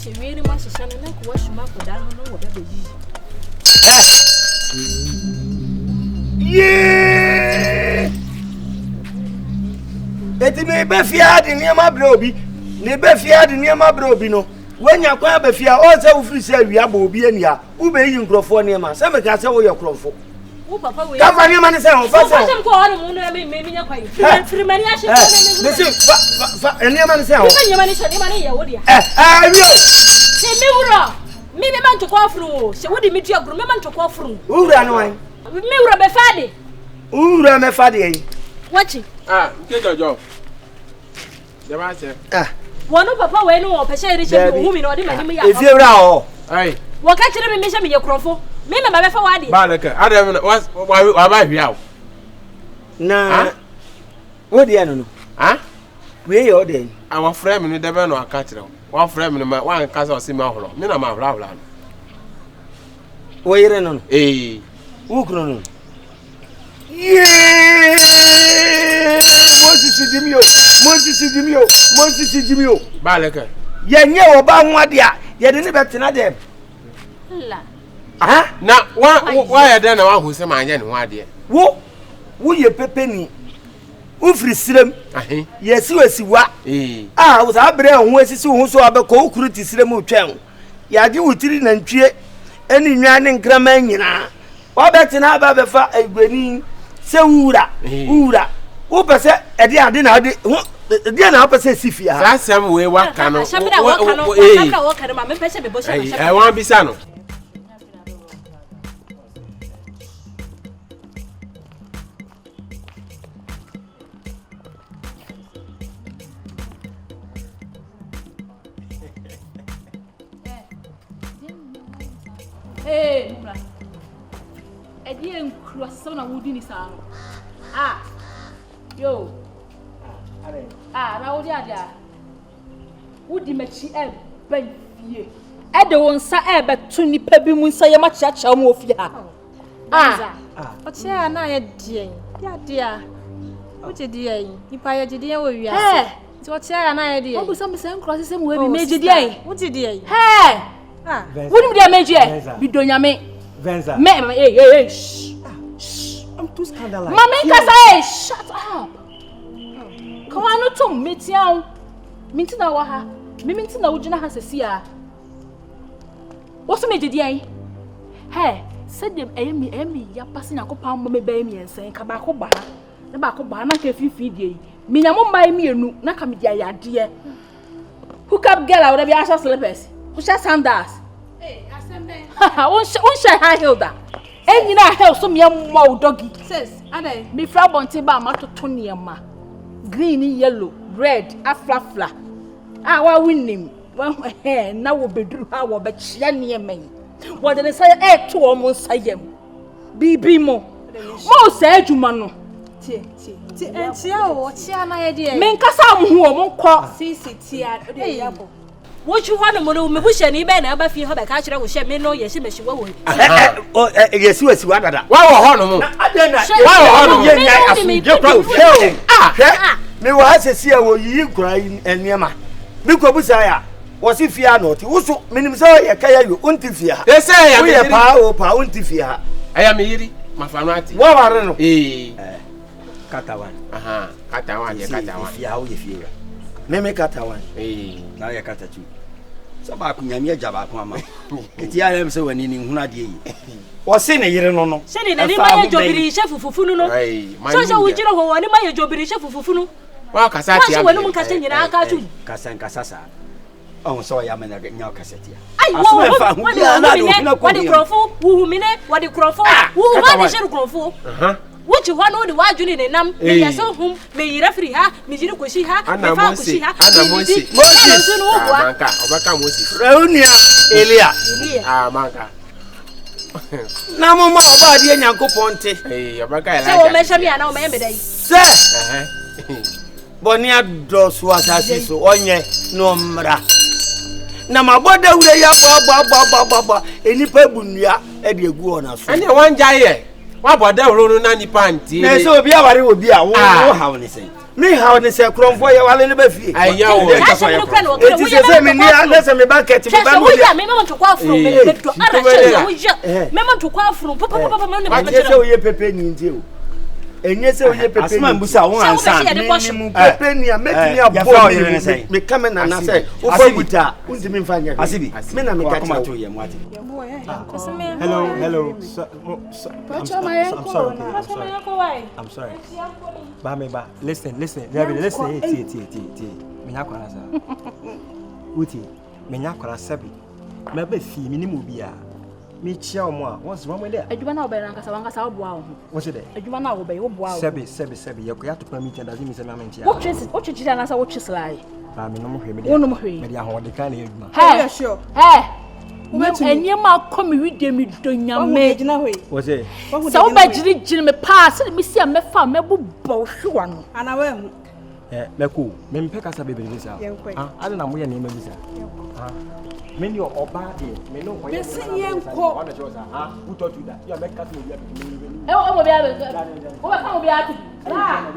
she really wants to send a neck wash my down on whatever Yeah. Eti me be fiad near my brobi. Ne be fiad near my brobi no. When you kwa be fiad, all say free say we abo obi ania. Who be yin crofo near ma. Say me ka say wo your crofo. Who papa we? Come for man say on first. Fashion ko on mo no me nya kwai. Free money a she ko me. Listen, near man say on. Nya money she money ya wo dia. Yo. Se me wura. Me man to ko afru. Se wo di me tua gro me man to ko afru. Wura no wan. Me wura be fade. Wura me fade yi. Wachi. Nke jojo. Dema se. Wono papa we no opese ri she bi hu mi no de mani ya. Efi wura ho. Ai. Wo ka kire me she me ye krofo. Me ba be fa wa de. Ba leke. Adam wa ba hwiawo. Na. Wo de no no. We ye o de. Our friend me de be no aka kire. One friend me ma wan ka se o si ma horo. Me na ma horo no. Wo yire no no. Wo kro no. Yeah! Moses Jimio. Baleke. Ye nye oba nwadea, ye de ne betena dem. La. Na wa ya de na wa hu se ma anye ne ho ade. Wo ye pepeni. Wo firi sirem. Ye si wasiwa. Wo sa bre ho asisi ho so abekọ okuru ti sirem otwan. Ya de wutiri na ntwie eni nwa ne nkrama nyina. Wa betena aba befa egwani. Se wura wo pese ede ade na ade ede na pese sifia sa sam we wa kanu sabra wo kanu ma me pese be bo sha wan bisa no mura edi en croissant na wudi ni sa yo na wudi ada wudi machi e ban fie e de won sa e betu nipa bi mu nsa ye ma chiacha mu ofie ha o tia na ye dien ya dia o je dien nipa ye dien wo wiase ti o tia na ye dien o bu so me sen croissant se mu we bi meje dien o je dien wudi mi dia meje bi donyame Venza. I'm too scandalized. Mama, hey, shut up. Come on, no meet you. Mintina waha. Mintina ujina hasesia. What's me did ye? Hey, said them Amy, ya passing a copa me baby and saying Kabako bar. The Bako bar, not a few feed ye. Minamo buy me a new, not come dear, dear. Hook up girl out of your ass slippers. Who shall sandals? One shall high hilda. And you know, hell, some young mow doggy says, Ade, me frau bontiba mato toniama. Green, yellow, red, a fla. Our winning. Well, now will be drew our but near me. What did I say? Eh, 2 almost say him. Be mo. Mo said you mano. And tia na ye dia. Men kasa mu ho mo ko. Tia de yabo. What you want to me push any man ever feel her catch her with me no yes me she wo. Yes you what that. Wa wo ho no mo. Me wa asesi e wo yi kura eniema. Bi ko busa ya. Wo si fia no ti. Wo so minim se ye kaya yo unti fia. They say ya me ye pa unti fia. Aya me yiri mafanu ati. Wo ware no. Katawan. Katawan ye katawan. Fia wo ye fia. Me katawan. Na ye katatu. Saba ku nyame agya ba ko ama. Eti ya lem se wani ni huna de yi. Wo se ne yire no no. Se ne ni ma ye jobiri chef fufunu no. So wo jira ho wani ma ye jobiri chef fufunu. Wa kasati ya. Wo wani mun kase nyina aka tu. Kasasa. Oh so ya me na nya kasati ya. Ai wo di krofo wu mine wo di krofo wu ma di sheru krofo. Wuchi wa no di wajuni ne nam me yeso hum me yira free ha me jiri koshi ha me fa koshi ha Moses manka obaka Moses Reunia Elia manka na mama oba de Nyankopon te obaka Elijah so o me shami ana o me dai se boni adosu asasi so onye no mra na maboda wure ya gba enipa bunua e de egu ona so anya wanja ye wa boda horo no na nipa nti na so obi aware obi a wo ha woni sei Me how ne say kromfo ye wale ne ba fie. Aya wo. Eti se me ni na se me ba ket me ba no. Me mama to kwa afro me bedo. Ara che wo je. Me mama to kwa afro papa me ne ba che. Se wo ye pepe ni nti o. Enye se wo ye pepe. Asma mbusa wo ansa. Ni pepe ni a metini abo me kame na na say wo fa buta. Unti me mfa nya. Asibi. Me na me ka Come to ye mwati. Hello. I'm sorry. Ba. Listen. Listen. Menya kwara sa. Uti. Menya kwara sabi. Me ba fi minimu bia. Me chia omo a. What's wrong with that? Adwuma na obe ranka sa wanka sa wo boa wo. What's it? Adwuma na obe wo boa wo. Sabi. Ye ko ya to permit and doesn't mean say na mentia. What chisi na sa wo chislai. Ba me no mo hwe me Wo no mo hwe. Me dia ho de kan na adwuma. Hey, sure. Hey. Enyema komi wide mi do nyame. What's it? So ba jiri me pass me see me fa me bobbo hwa no. Ana we hu. Meko, me mpeka sa bebe bisa. Ade na mo ye na me bisa. Me ni oba de, me no oye. Me si yenko. Ona choza, who taught you that? You are make us know you are me. Mo bia be. Wo ba ka mo bia ti. Ah.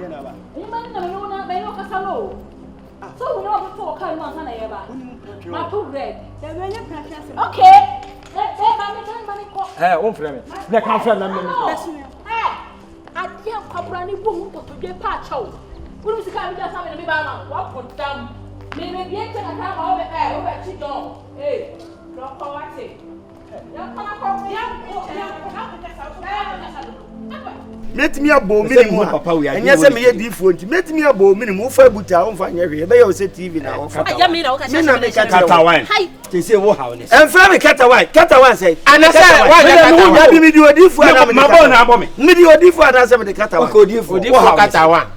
Ni ma na me no kasa lo. So we know to ka no ansa na ye ba. Ma to red. Okay. On frame. Na kan frame na me. Adia kwabra ni bo to dwe pa chaw. Unu sika bi ja sa me ba na. Wa potam. Me bi ente na ka ma o be chi don. Lo ko wa te. Ya kana ko ya metimi abo minimu papa we anya se me ye difo nti metimi abo minimu fa buta on fa nya hwe be ye o se TV na on fa aya me na o ka kata wine te se wo hawo ne en fra me kata wine say Ana say wine me bi mi di odifo ana me mabo na abo me di odifo ana se me de kata wine ko odifo kata wine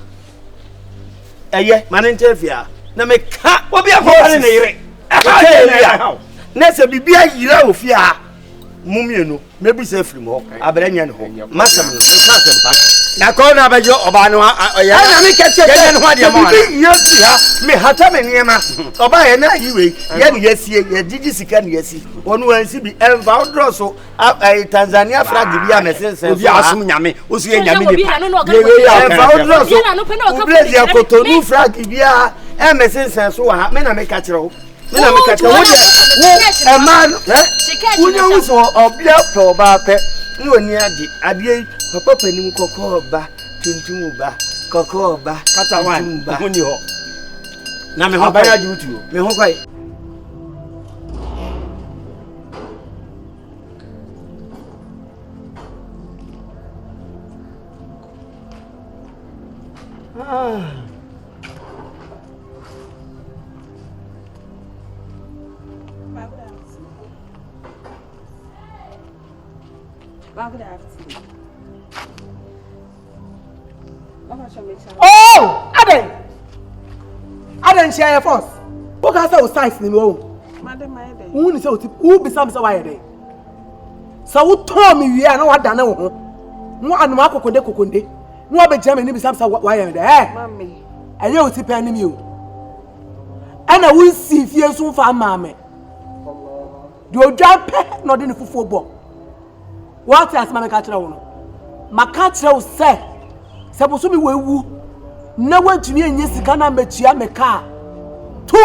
eye mane ntefia na me ka obi akọ ne yire na se bibia yira ofia mumienu mebu se firi ho abranya ne ho masam no masam pa na ko na bejo oba no ya na me kete ye ne ho ade mo bi yesi ha me hata me niema oba ye na yiwe ye ne yesie ye digi sika ne yesi onu ansi bi enva odroso Tanzania flag bi a mesense obi asum nyame osu ye nyame ni pa enva odroso oblezi akotonu flag bi a mesense so ha me na me ka kire ho me na me ka kire wo e man unya wuso obia pe oba pe ni oni ade papa panim kokko oba tuntum oba kokko oba kata wan huni ho na me ho ba ya jutu me ho kwai Oh, Aden share your force. What can say o size ni o? Madam my day. Who ni say o ti who be some say why dey? So wo to me wi na wa dane wo ho. Mo anu akokonde. Mo be jam ni be some say why dey. Mami. Eye o ti pe ni mi o. Ana wo si fie so fa ma me. Do odwa pe no de ni fufu bo. What as ma me ka kire wo no. Ma ka kire wo say Sabusu mi wewu na wantumi enye sika na metua me ka tu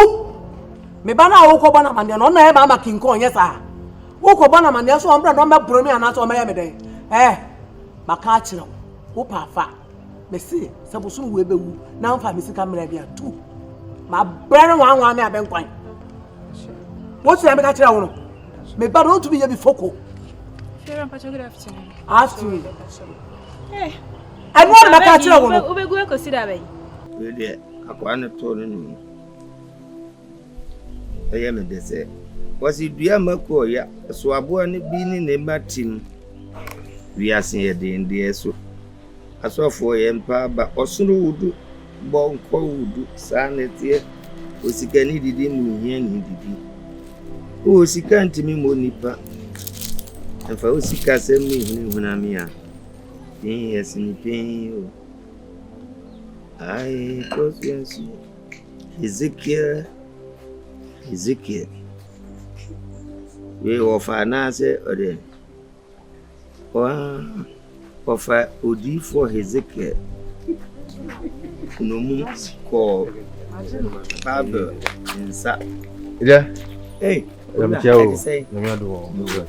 me bana awoko bana mande no na e ba makinko onye sa woko bana mande so ombra no mebro mi ana so omeya me den maka akire wo pa fa me si sabusu we bewu na mfa me sika mra bia tu ma brere wan me abenkwan wo so ya me ka akire wo no me ba no tumi ye bi foko Good afternoon. Afternoon. Hey. I want to catch you. We go consider bay. Really, akwa ne to no nu. Eye me de se. Wasi dua mako ya so abo ne bi ni ne matim. Wi ase ye de inde so. Asofo ye mpa ba osuru wudu bo nko wudu sanete osika ni didi mu hia ni didi. O sika ntimi mo nipa. Enfa osika se mu hunu hunami a. Yes, in pain. I conscience. Ezekiel. We offer Nase or then. Offer Odi for Ezekiel. no mu ko baba nsa yeah hey I'm Joe no do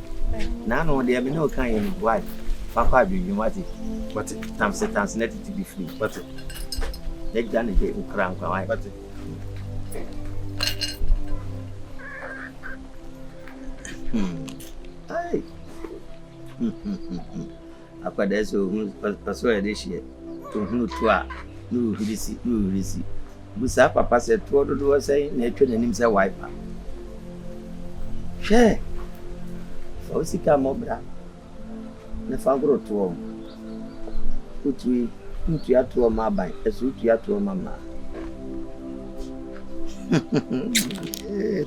na no de me no kan yin boy papa adwuma mati but times net to be free but let dan de ukran kwa wai but ai akwada so paso ya de shie to hunu to a no hirisi busa papa se to do say na etwe nanim say wiper she o sika mobra na fagro to utu ya to ma ban esu utu ya to mama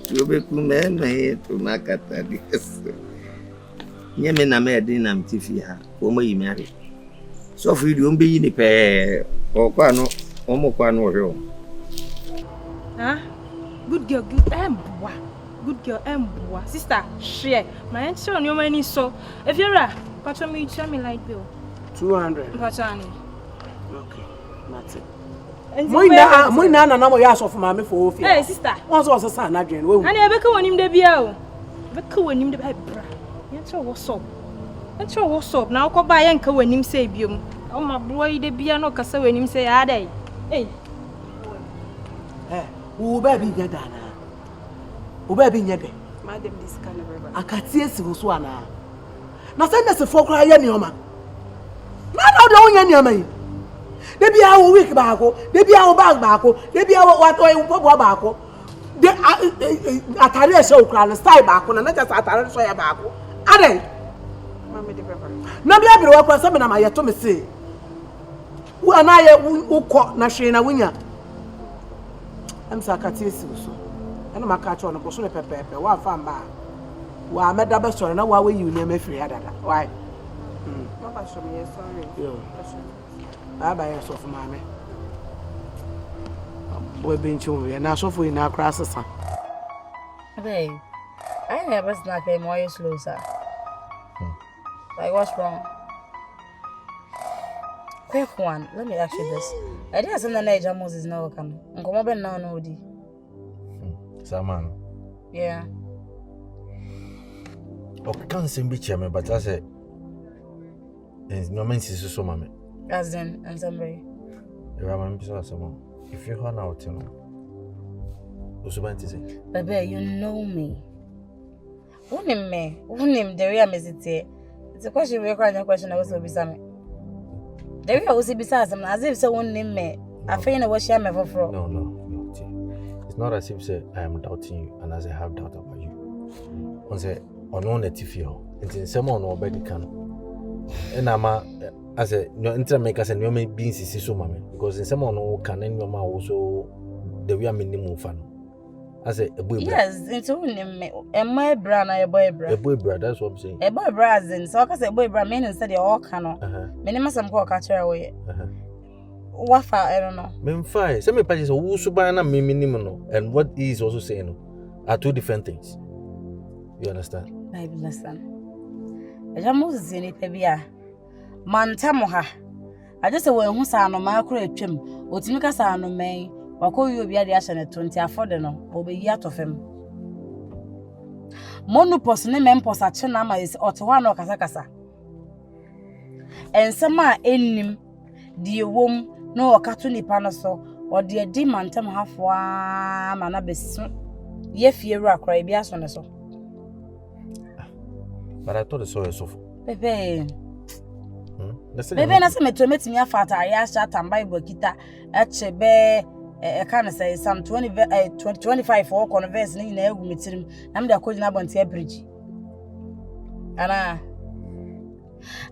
to be ku me to makata dis nyeme na me din na mtifi ha o mo yimi are so for you mbe yi ni pe o kwa no o mo kwa no hwe Good girl, good boy. Good girl, boy. Sister, share. My aunt show you money so. If you're right, patch me, show me light bill. 200. Patch on it. Okay, that's it. Moina na mo ya so for mama for ofia. Hey sister. Once was son na dwen we. Ani ebeka wonim da bia o. Ebeka wonim da bra. Yencho what's up? Yencho what's up? Na ko ba yenka wonim say biom. O ma Bruwah yi da bia no kasa wonim say ya dai. Hey. Wo ba bi nya dana. Wo ba bi nya de. Madam this kind of river. Akatie si so ana. Na say na se fokra ye ni oma. Na do nya ni ama yi. De bia wo week baako, de bia wo bag baako, de bia wo wato pobo baako. De atare e se okra na style baako na just atare so ya baako. Ade. Mama de river. Na bia bere wa kwa se me na ma ye to me se. Wo ana ye ukọ na hwe na wunya. Am sakati esi so. Ena maka cho no boso ne pepepe wa fa mba. Wa meda be soro na wa we yi ne ma firi adada. Why? Papa show me sorry. Yo. Baba ya so for mama. Boy been chum na so for na kra sesa. Hey, I never snack him while you slow, sir. Like, what's wrong? Quick one, let me ask you this. I didn't send the age Moses now come. Uncle Mobile now no di. Saman. Yeah. Okay, can't seem be chairman, but I said, no man sees so, mamma. As in, and somebody. You remember someone. If you run out, you know. What's about to say? Baby, you know me. Unim me. Unim, the real message. It's a question we cry, no question I was so beside. The real was beside them, as if someone named me. I feel I was share me for. No. It's not as if say I am doubting you and as I have doubt about you. On say on native you. It's in someone already can. And I'm as a no intermakers and you may be so mammy because in someone who can and your also the real minimum fan. As a boy, yes, it's only me. And my brother, a boy, brother. That's what I'm saying. A boy, brother, so I say boy, brother, men instead of all canoe. Minimum some call catcher away. What I don't know. Men fine. Some patches are also by a minimum, and what he is also saying are two different things. You understand? I listen. I just in it, baby. Man, Tamoha. I just say, who saw no macro trim, or Timika saw no may, or call you be at the ashen at 20 afford no, or be yet of him. Monopos name pos at Chenama is Ottawa Casacasa. And some are in him, dear womb. No katuni panaso or dear demon tam half one manabis. Ye fear cry bias on so. But I thought the soil so. Pepe. Pepe na me to meet me after I asked and Bible kita at Chebe a kind of say some 25 for converse in a meeting. I'm the calling up on the bridge. Anna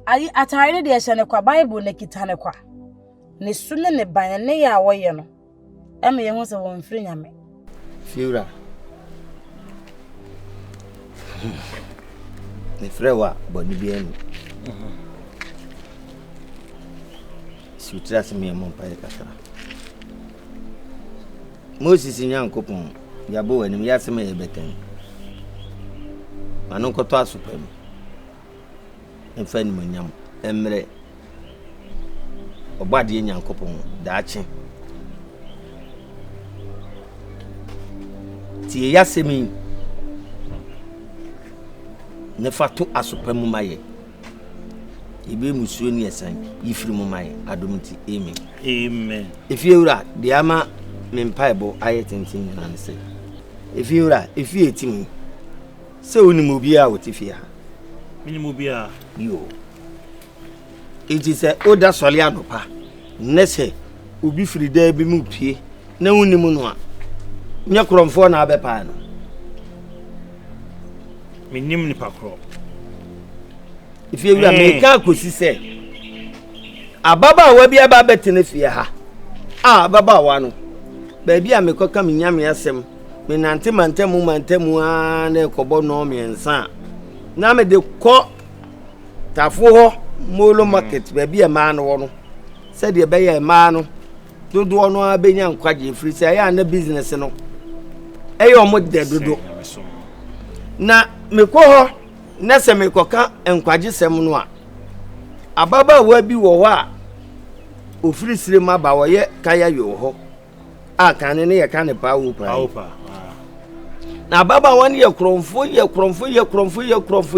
I attired the Shanekwa Bible Nekitanekwa. Ne sune ne ban ne ya woye no eme ye ho se won firi nyame fiura ne frewa boni bi enu sutra se me mo pa ekatra Moses nyankopon yabo wanim ya se me beten anu koto asopam enfani manyam emre Obadi nyankopon daache Ti yasemi ne fatu asopemu maye. Ibe musuo ni esan yifiri mu maye adomti amen. Amen. If you ra the ama mempaibo ayetentin na ne say. If you ra if you etimi se onimu bia wotifia. Minimu bia Yo. It is a oda sole anopa. Nese obi firi da bi mu pie na wonimu no a. Nya kromfo na abepa no. minim ni pakro. If you make a kosi say ababa wa bia ba betene fie ha. Ababa wa no. Ba bia me koka me nyame asem. Me nante mantemu na ekobo no me ensa. Na me de ko tafo ho molo market ba bia ma no no. Se de be ya ma no. Dodo no abenya nkwaje free say ya na business no. Eyo mo de dodo. Na me ko ho na se me koka nkwaje sem no a. Ababa wa bi wo ho a ofiri sire ma ba wo ye kaya yo ho. Kan ne ye kan pa wo pa. Na baba wan ye kromfo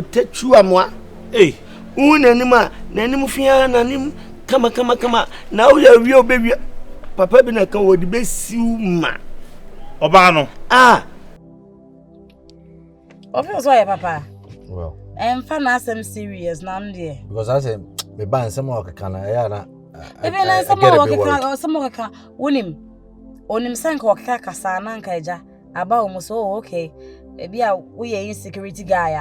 techu amwa. Unanima nanim fia nanim kama na wo ya wi obewi papa bi na kan wo di besiu ma oba no Obviously why papa Well, fa na some serious na am there because I say me ban some of kana ya na even na some of ka onim sanka wakaka kasa na nka eja aba o so okay ebi a we insecurity guy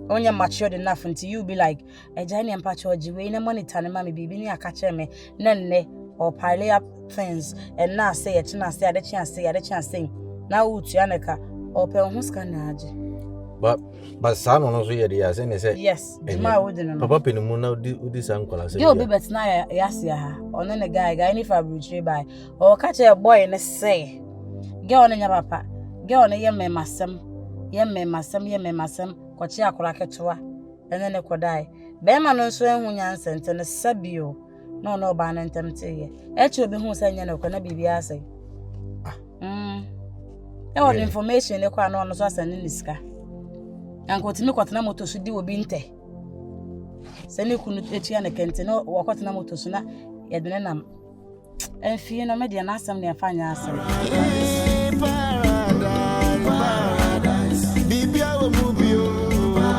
onya matured enough until you be like eja ni ampa choji we na monitor na me bibi ni aka che me nne or pile up things and now say ade chance na utu aneka open hu scan na aje but son no so ye dey say yes ma would no papa penimu na udi sankola say you be bet na ya ha ono ne guy ni fabric by or catch a boy ne say girl nya papa girl ne ye memasem kwachi akora ketewa ene ne kodai be ma no so ehu nyanse ntene sabio no ba na ntemte ye echi obi hu sanya na kona bibia asai all information ne kwa no so asane niska ankotimi kwatena moto so di obi nte sene kunu etia ne kente no wakwatena moto so na yedene nam enfie no media na asam ne afanya asam paradise bibia wo mubio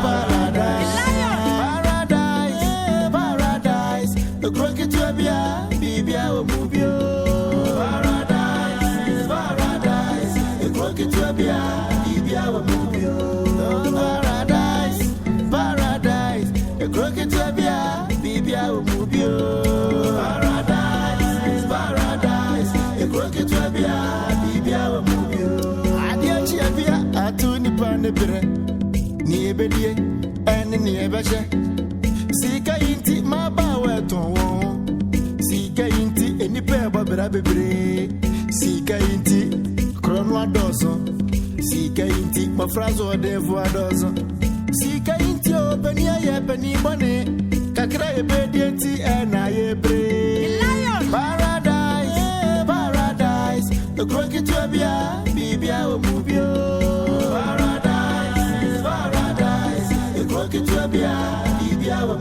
paradise the crooked to bia bibia wo mubio paradise the crooked to bia bibia wo mubio paradise the crooked to bia bibia wo mubio paradise the crooked to bia bibia wo mubio adia chia bia atu ni pane bere ni ebedie en ni ebeche sika yinti maba weton wo sika yinti eni pe babera bebre sika yinti krono adozo sika yinti mafrazo devo adozo sika yinti obenia ye beni bone kakra ebedie nti na ye bre paradise the crooked to bia bibia o mubio paradise the crooked to bia bibia o